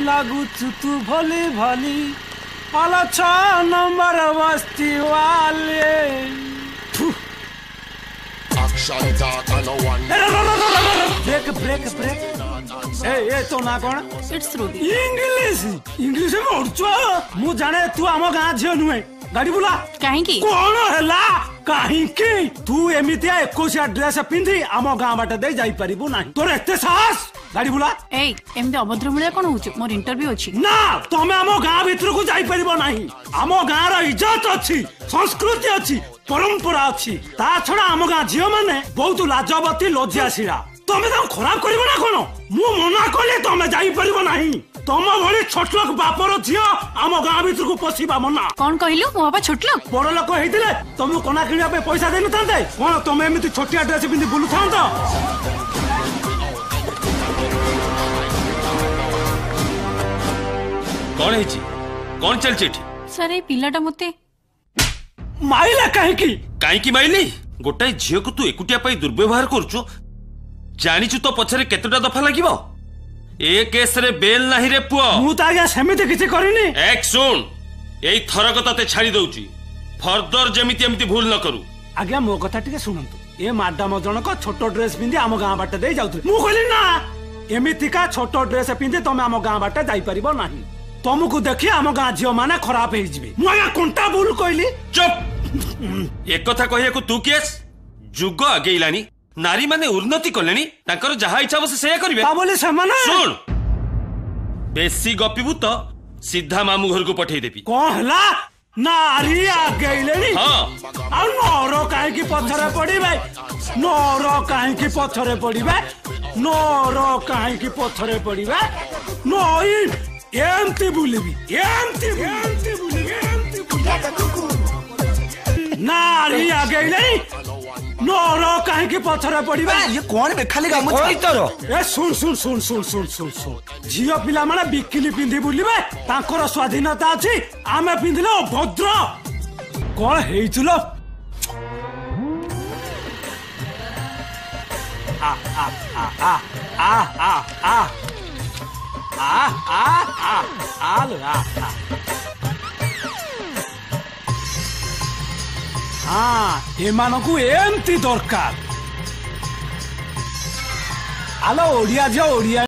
लागुचु तू भली भली आला 6 नंबर बस्ती वाले ब्रेक ब्रेक ब्रेक ए तो ना कौन इट्स रूबी इंग्लिश इंग्लिश में उड़चो मु जाने तू आम गाँ झील नुहे गाड़ी बुला कहीं कौन है कहीं तू एमती 21 ड्रेस पिंधि आम गाँ बाटे दे जाई परिबु नाही तोर एते साहस गाड़ी बुला एमती अभद्र मिले कौन हो मोर इंटरव्यू अच्छी ना तमे आम गाँ भीतर को जाई परिबो नाही आम गाँ रो इज्जत अच्छी संस्कृति अच्छी परंपरा अच्छी ता छड़ा आम गाँ झील माने बहुत लाजवती लज्जाशीला तमे तो खराब करिबो ना कोन मु मना कले तमे जाई परिबो नाही तम भली छोट लोक बापर झियो आम गाँ भीतर को पशिबा मना कौन कहलु मो बापा छोट लोक बड़ लोक हेतिले तमु कोना किनिया पे पैसा देनु थांते कोन तमे एमिति छोटिया ड्रेस पिंदी बुलु थांत कौन हेची कौन चल चिठी सर ए पिलाटा मते माइला काहे की माइली गोटाई झियो को तू एकुटिया पाई दुर्व्यवहार करछु जानिछु तो पछरे केतटा दफा लागिबो ए केस रे बेल नाही रे पुओ मु त आगे समिति किछि करिनी एक सुन एई थरक तते छाडी दउची फर्दर जेमिति एमिति भूल न करू आगे मो कथा टिके सुनंतु ए मैडम जनक छोट ड्रेस पिंदी आम गाँ बाटे दे जाउथि मु कहली ना एमिति का छोट ड्रेस पिंदी तमे आम गाँ बाटे जाई परिबो नाही तुमको देखि आम गाँ झियो माने खराब हे जिबे मु आगे कोनटा भूल कहली चुप एक कथा कहिया को तू केस जुग आगेइलानी नारी माने उन्नति कलेनी ताकर जहा इच्छा बस सेया करिवे ता बोले समान सुन बेसी गपिबु तो सीधा मामू घर को पठेई देबी कोन हला नारी आगेइलेनी हां आ नोरो काहे की पत्थरे पड़ीबे नोरो काहे की पत्थरे पड़ीबे नोरो काहे की पत्थरे पड़ीबे नोई एमती बुलिबी एमती बुलिबी नारी आगेइलेनी नोरो काहे की पत्थरे पड़ीबे ये कौन बे खाली गाम कोई तोरो ए सुन सुन सुन सुन सुन सुन सुन झियो पिला माने बिकिनी पिंदी बुलिबे तांकर स्वाधीनता अछि आमे पिंदिले अभद्र कोन हेइचुलो आ आ आ आ आ आ आ आ हाँ एमानकु एमती दरकार आलो ओडिया जे ओडिया